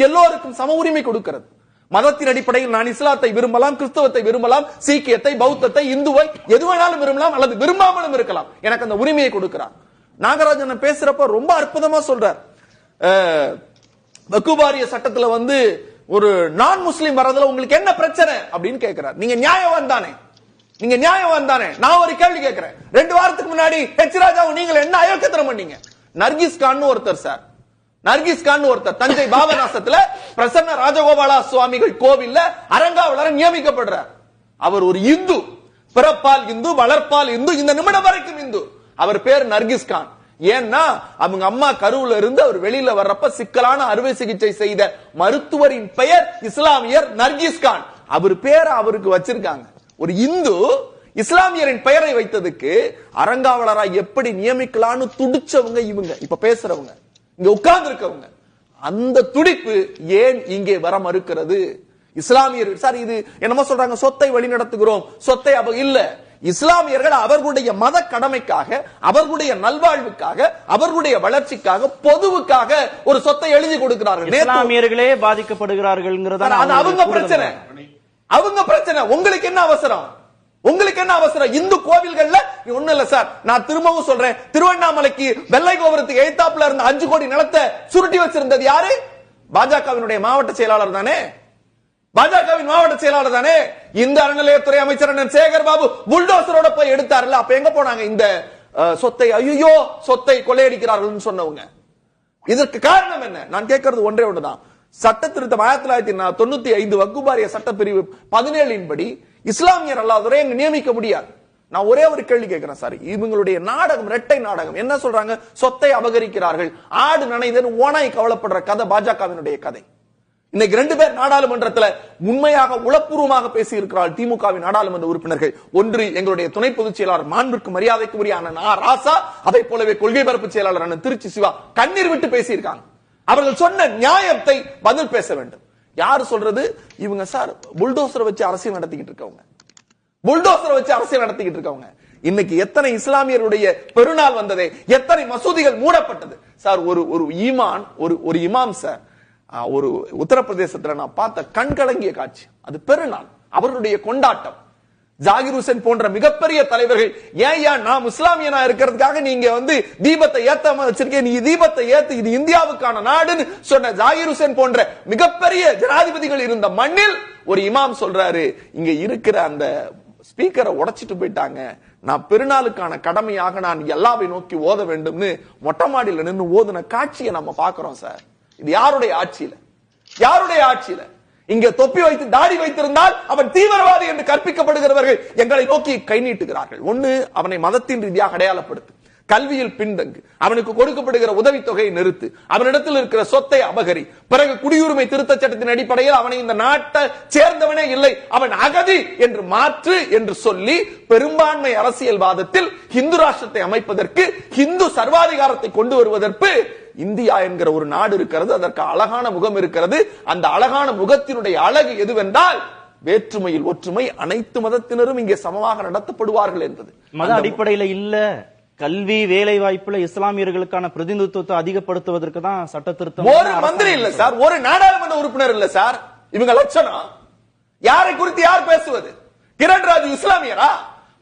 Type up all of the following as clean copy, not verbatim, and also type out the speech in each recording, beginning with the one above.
எல்லோருக்கும் சம உரிமை கொடுக்கிறது. மதத்தின் அடிப்படையில் நான் இஸ்லாத்தை விரும்பலாம், கிறிஸ்தவத்தை விரும்பலாம், சீக்கியத்தை, பௌத்தத்தை, இந்துவை எது வேணாலும் விரும்பலாம் அல்லது விரும்பாமலும் இருக்கலாம். எனக்கு அந்த உரிமையை கொடுக்கிறார். நாகராஜன் பேசுறப்ப ரொம்ப அற்புதமா சொல்றார். வக்குபாரிய சட்டத்துல ஒரு நான் முஸ்லீம் வரதுல உங்களுக்கு என்ன பிரச்சனை அப்படின்னு கேட்கிறார். நீங்க நியாயவான் தானே, நீங்க நியாயவான் தானே. நான் ஒரு கேள்வி கேட்கிறேன். 2 வாரத்துக்கு முன்னாடி ஹெச் ராஜாவும் நீங்க என்ன அயோக்கியத்தனம் பண்ணீங்க? நர்கிஸ் கான் ஒருத்தர் சார், நர்கிஸ் கான் ஒருத்தர் தஞ்சை பாபநாசத்துல பிரசன்ன ராஜகோபாலா சுவாமிகள் கோவில்ல அரங்காவலர் நியமிக்கப்படுறார். அவர் ஒரு இந்து, பிறப்பால் இந்து, வளர்ப்பால் இந்து, இந்த நிமிடம் வரைக்கும் இந்து. அவர் பேர் நர்கிஸ் கான். ஏன்னா அவங்க அம்மா கருவுல இருந்து அவர் வெளியில வர்றப்ப சிக்கலான அறுவை சிகிச்சை செய்த மருத்துவரின் பெயர் இஸ்லாமியர் நர்கிஸ் கான். அவர் பேரை அவருக்கு வச்சிருக்காங்க. ஒரு இந்து இஸ்லாமியரின் பெயரை வைத்ததுக்கு அரங்காவலரா எப்படி நியமிக்கலான்னு துடிச்சவங்க இவங்க இப்ப பேசுறவங்க, இங்க உட்கார்ந்து இருக்கவங்க. அந்த துடிப்பு ஏன் இங்கே வர மறுக்கிறது? இஸ்லாமியர் சார் இது என்னமோ சொல்றாங்க, சொத்தை வழி நடத்துகிறோம், சொத்தை இல்ல. இஸ்லாமியர்கள் அவர்களுடைய மத கடமைக்காக, அவர்களுடைய நல்வாழ்வுக்காக, அவர்களுடைய வளர்ச்சிக்காக, பொதுவுக்காக ஒரு சொத்தை எழுதி கொடுக்கிறார்கள். இஸ்லாமியர்களே பாதிக்கப்படுகிறார்கள். அவங்க பிரச்சனை, அவங்க பிரச்சனை. உங்களுக்கு என்ன அவசரம்? உங்களுக்கு என்ன அவசரம்? இந்து கோவில்கள்ல ஒண்ணு இல்ல சார். நான் திரும்பவும் சொல்றேன், திருவண்ணாமலைக்கு வெள்ளை கோபுரத்துக்கு எய்தாப்புல இருந்த 5 கோடி நிலத்தை சுருட்டி வச்சிருந்தது யாரு? பாஜகவினுடைய மாவட்ட செயலாளர் தானே, பாஜகவின் மாவட்ட செயலாளர் தானே. இந்த அறநிலையத்துறை அமைச்சர் சேகர் பாபு புல்டோசரோட போய் எடுத்தாருல, அப்ப எங்க போனாங்க இந்த சொத்தை? ஐயோ சொத்தை கொள்ளையடிக்கிறார்கள் சொன்னவங்க. இதற்கு காரணம் என்ன? நான் கேட்கறது ஒன்றே ஒன்றுதான். சட்ட திருத்தம் 1995 வக்குபாரிய சட்டப்பிரிவு 17 படி இஸ்லாமியர் அல்லாதவரை அங்க நியமிக்க முடியாது. நான் ஒரே ஒரு கேள்வி கேட்கிறேன் சார். இவங்களுடைய நாடகம், இரட்டை நாடகம். என்ன சொல்றாங்க? சொத்தை அபகரிக்கிறார்கள், ஆடு நனைதன் ஓனாய் கவலைப்படுற கதை பாஜகவினுடைய கதை. இன்னைக்கு 2 பேர் நாடாளுமன்றத்தில் உண்மையாக உளப்பூர்வமாக பேசி இருக்கிறார் திமுகவின் நாடாளுமன்ற உறுப்பினர்கள். ஒன்று எங்களுடைய துணை பொதுச் செயலாளர் மாண்புக்கு மரியாதைக்குரிய ராசா, அதை போலவே கொள்கை பரப்பு செயலாளர் திருச்சி சிவா கண்ணீர் விட்டு பேசியிருக்காங்க. அவர்கள் சொன்ன நியாயத்தை பதில் பேச வேண்டும். யாரு சொல்றது? இவங்க சார் புல்டோசரை வச்சு அரசியல் நடத்திக்கிட்டு இருக்கவங்க, புல்டோசரை வச்சு அரசியல் நடத்திக்கிட்டு இருக்கவங்க. இன்னைக்கு எத்தனை இஸ்லாமியருடைய பெருநாள் வந்ததே, எத்தனை மசூதிகள் மூடப்பட்டது சார். ஒரு ஈமான், ஒரு இமாம் சார், ஒரு உத்தரப்பிரதேசத்துல நான் பார்த்த கண்கலங்கிய காட்சி. அது பெருநாள், அவர்களுடைய கொண்டாட்டம். ஜாகிர் ஹுசேன் போன்ற மிகப்பெரிய தலைவர்கள், ஏன் நான் இஸ்லாமியனா இருக்கிறதுக்காக நீங்க தீபத்தை ஏத்தாம வச்சிருக்கேன், நீ தீபத்தை ஏத்து, இது இந்தியாவுக்கான நாடுன்னு சொன்ன ஜாகிர் ஹுசேன் போன்ற மிகப்பெரிய ஜனாதிபதிகள் இருந்த மண்ணில் ஒரு இமாம் சொல்றாரு, இங்க இருக்கிற அந்த ஸ்பீக்கரை உடைச்சிட்டு போயிட்டாங்க, நான் பெருநாளுக்கான கடமையாக நான் எல்லாவை நோக்கி ஓத வேண்டும்னு மொட்டை மாடியில நின்று ஓதுன காட்சியை நம்ம பாக்குறோம் சார். இது யாருடைய ஆட்சியில? யாருடைய ஆட்சியில? இங்கே தொப்பி வைத்து தாடி வைத்திருந்தால் அவன் தீவிரவாதி என்று கற்பிக்கப்படுகிறவர்கள் எங்களை நோக்கி கை நீட்டுகிறார்கள். ஒண்ணு, அவனை மதத்தின் ரீதியாக அடையாளப்படுத்து, கல்வியில் பின்தங்கு, அவனுக்கு கொடுக்கப்படுகிற உதவித்தொகையை நிறுத்து, அவனிடத்தில் இருக்கிற சொத்தை அபகரி, பிறகு குடியுரிமை திருத்த சட்டத்தின் அடிப்படையில் அவனை இந்த நாட்டை சேர்ந்தவனே இல்லை, அவன் அகதி என்று மாற்று என்று சொல்லி பெரும்பான்மை அரசியல்வாதத்தில் இந்து ராஷ்டிரத்தை அமைப்பதற்கு, இந்து சர்வாதிகாரத்தை கொண்டு வருவதற்கு இந்தியா என்கிற ஒரு நாடு இருக்கிறது. அதற்கு அழகான முகம் இருக்கிறது. அந்த அழகான முகத்தினுடைய அழகு எதுவென்றால் வேற்றுமையில் ஒற்றுமை, அனைத்து மதத்தினரும் இங்கே சமமாக நடத்தப்படுவார்கள் என்பது. மத அடிப்படையில் இல்ல, கல்வி வேலை வாய்ப்புல இஸ்லாமியர்களுக்கான பிரதிநிதித்துவத்தை அதிகப்படுத்துவதற்கு தான் சட்ட திருத்தம். ஒரு மந்திரி இல்ல சார், ஒரு நாடாளுமன்ற உறுப்பினர் இல்ல சார். இவங்க லட்சணம். யாரை குறித்து யார் பேசுவது? கிரண்ராஜ் இஸ்லாமியரா?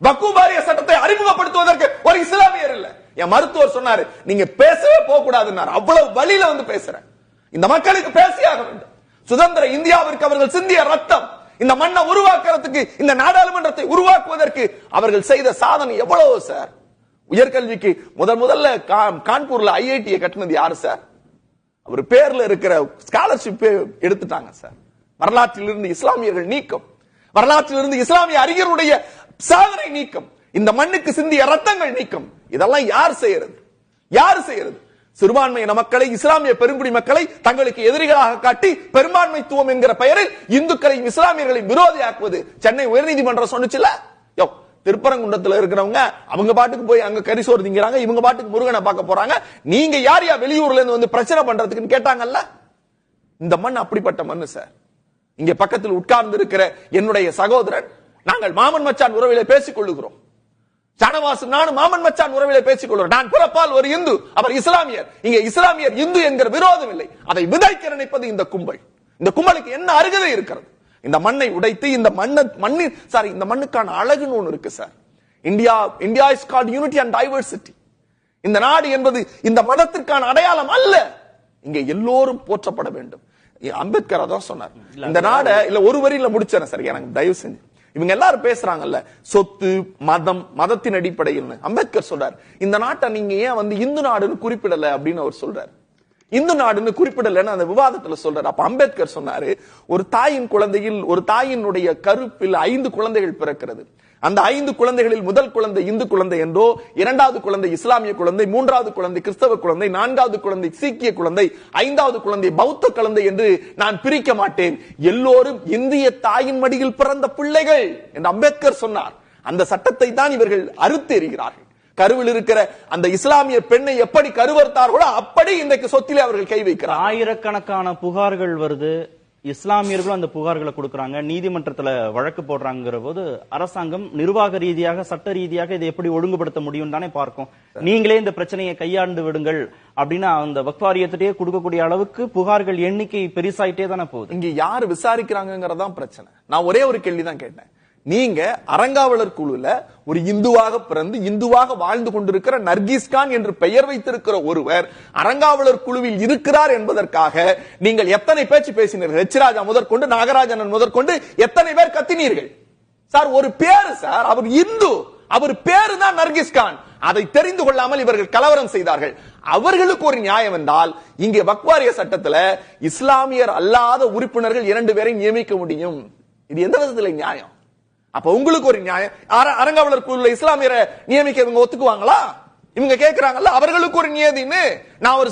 வக்குபாரிய சட்டத்தை அறிமுகப்படுத்துவதற்கு ஒரு இஸ்லாமியர் இல்ல. என் மருத்துவர் சொன்னாரு, நீங்க பேசவே போக கூடாதுன்னாரு. அவ்வளவு வழியில பேசுறேன். இந்த மக்களுக்கு பேசியாக வேண்டும். சுதந்திர இந்தியாவிற்கு அவர்கள் சிந்திய ரத்தம், இந்த மண்ணை உருவாக்குறதுக்கு, இந்த நாடாளுமன்றத்தை உருவாக்குவதற்கு அவர்கள் செய்த சாதனை எவ்வளவு சார். உயர்கல்விக்கு முதல்ல கான்பூர்ல ஐஐடியை கட்டினது யாரு சார்? அவர் பேர்ல இருக்கிற ஸ்காலர்ஷிப் எடுத்துட்டாங்க சார். வரலாற்றிலிருந்து இஸ்லாமியர்கள் நீக்கம், வரலாற்றிலிருந்து இஸ்லாமிய அறிஞருடைய சாதனை நீக்கம், இந்த மண்ணுக்கு சிந்திய ரத்தங்கள் நீக்கம். இதெல்லாம் யார் செய்யறது? யார் செய்யறது? சிறுபான்மையின மக்களை, இஸ்லாமிய பெருங்குடி மக்களை தங்களுக்கு எதிரிகளாக காட்டி பெரும்பான்மைத்துவம் என்கிற பெயரில் இந்துக்களையும் இஸ்லாமியர்களையும் விரோதியாக்குவது சென்னை உயர்நீதிமன்றம் சொன்னுச்சுல. திருப்பரங்குன்றத்தில் இருக்கிறவங்க அவங்க பாட்டுக்கு போய் அங்க கரிசோறு திங்கிறாங்க, இவங்க பாட்டுக்கு முருகனை பார்க்க போறாங்க. நீங்க யார் வெளியூர்ல இருந்து பிரச்சனை பண்றதுக்குன்னு கேட்டாங்கல்ல. இந்த மண் அப்படிப்பட்ட மண்ணு சார். இங்க பக்கத்தில் உட்கார்ந்து இருக்கிற என்னுடைய சகோதரன், நாங்கள் மாமன் மச்சான் உறவிலே பேசிக் கொள்ளுகிறோம். ஷானவாஸ் நானும் மாமன் மச்சான் உறவிலே பேசிக் கொள்கிறோம். நான் பிறப்பால் ஒரு இந்து, அவர் இஸ்லாமியர். இங்க இஸ்லாமியர் இந்து என்கிற விரோதம் இல்லை. அதை விதைக்க நினைப்பது இந்த கும்பல். இந்த கும்பலுக்கு என்ன அருகதை இருக்கிறது? இந்த மண்ணை உடைத்து இந்த இந்த மண்ணுக்கான அழகுன்னு ஒண்ணு இருக்கு sir. India is called unity and diversity. இந்த நாடு என்பது இந்த மதத்திற்கான அடையாளம் அல்ல. இங்க எல்லோரும் போற்றப்பட வேண்டும். அம்பேத்கர் அதான் சொன்னார். இந்த நாட இல்ல ஒரு வரியில முடிச்சேன் சார், எனக்கு தயவு செஞ்சு. இவங்க எல்லாரும் பேசுறாங்கல்ல சொத்து மதத்தின் அடிப்படையில். அம்பேத்கர் சொல்றார், இந்த நாட்டை நீங்க ஏன் இந்து நாடுன்னு குறிப்பிடல அப்படின்னு அவர் சொல்றாரு. இந்து நாடுன்னு குறிப்பிடலன்னு அந்த விவாதத்துல சொல்றாரு. அப்ப அம்பேத்கர் சொன்னாரு, ஒரு தாயின் குழந்தையில் ஒரு தாயினுடைய கருப்பில் 5 குழந்தைகள் பிறக்கிறது. அந்த 5 குழந்தைகளில் முதல் குழந்தை இந்து குழந்தை என்றோ, இரண்டாவது குழந்தை இஸ்லாமிய குழந்தை, மூன்றாவது குழந்தை கிறிஸ்தவ குழந்தை, நான்காவது குழந்தை சீக்கிய குழந்தை, 5வது குழந்தை பௌத்த குழந்தை என்று நான் பிரிக்க மாட்டேன். எல்லோரும் இந்திய தாயின் மடியில் பிறந்த பிள்ளைகள் என்று அம்பேத்கர் சொன்னார். அந்த சட்டத்தை தான் இவர்கள் அறுத்து எறிகிறார்கள். கருவில் இருக்கிற அந்த இஸ்லாமிய பெண்ணை எப்படி கருவறுத்தார்களோ அப்படி இன்றைக்கு சொத்திலே அவர்கள் கை வைக்கிறார். ஆயிரக்கணக்கான புகார்கள் வருது. இஸ்லாமியர்களும் அந்த புகார்களை கொடுக்கறாங்க, நீதிமன்றத்துல வழக்கு போடுறாங்கிற போது அரசாங்கம் நிர்வாக ரீதியாக சட்ட ரீதியாக இதை எப்படி ஒழுங்குபடுத்த முடியும் தானே பார்க்கும். நீங்களே இந்த பிரச்சனையை கையாண்டு விடுங்கள் அப்படின்னு அந்த வக்ஃப் வாரியத்திலேயே கொடுக்கக்கூடிய அளவுக்கு புகார்கள் எண்ணிக்கை பெருசாயிட்டே தானே போகுது. இங்க யாரு விசாரிக்கிறாங்கிறதான் பிரச்சனை. நான் ஒரே ஒரு கேள்விதான் கேட்டேன். நீங்க அறங்காவலர் குழுல ஒரு இந்துவாக பிறந்து இந்துவாக வாழ்ந்து கொண்டிருக்கிற நர்கீஸ்கான் என்று பெயர் வைத்திருக்கிற ஒருவர் அறங்காவலர் குழுவில் இருக்கிறார் என்பதற்காக நீங்கள் எத்தனை பேச்சு பேசினீர்கள்? ஹெச்ராஜா முதற்கொண்டு நாகராஜன் முதற்கொண்டு எத்தனை பேர் கத்தினீர்கள் சார்? ஒரு பேரு சார், அவர் இந்து, அவர் பேரு தான் நர்கீஸ்கான். அதை தெரிந்து கொள்ளாமல் இவர்கள் கலவரம் செய்தார்கள். அவர்களுக்கு ஒரு நியாயம் என்றால் இங்கே வக்ஃப் வாரிய சட்டத்துல இஸ்லாமியர் அல்லாத உறுப்பினர்கள் 2 பேரை நியமிக்க முடியும். இது எந்த விதத்தில் நியாயம்? அப்ப உங்களுக்கு ஒரு நியாயம். அறங்காவலர் குழுல இஸ்லாமியரை நியமிக்க இவங்க ஒத்துக்குவாங்களா? இவங்க கேட்கிறாங்கல்ல, அவர்களுக்கு ஒரு நியதின்னு. நான் ஒரு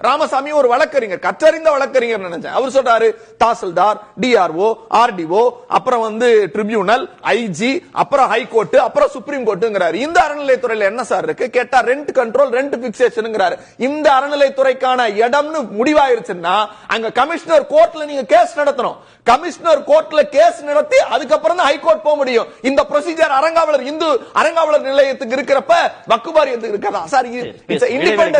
ராமசாமி ஒரு வழக்கறிஞர், கற்றறிந்த வழக்கறிஞர் நினைச்சேன். அவர் சொல்றாரு, தாசில்தார், டிஆர்ஓ, ஆர்டிஓ, அப்புறம் ட்ரிபியூனல், ஐஜி, அப்புறம் ஹைகோர்ட், அப்புறம் சுப்ரீம் கோர்ட்டுங்கிறாரு. இந்த அறநிலையத்துறையில என்ன சார் இருக்கு கேட்டா, ரெண்ட் கண்ட்ரோல், ரெண்ட் பிக்சேஷன்ங்கிறாரு. இந்த அறநிலையத்துறைக்கான இடம்னு முடிவாயிருச்சுன்னா அங்க கமிஷனர் கோர்ட்ல நீங்க கேஸ் நடத்தணும். கமிஷனர் கோர்ட்ல கேஸ் நடத்தி அதுக்கப்புறம் தான் ஹைகோர்ட் போக முடியும். இந்த ப்ரொசீஜர் அறங்காவலர் நிலையத்துக்கு இருக்கிறப்ப வக்ஃப் வாரியத்துக்கு இருக்காதா சார்? It's independent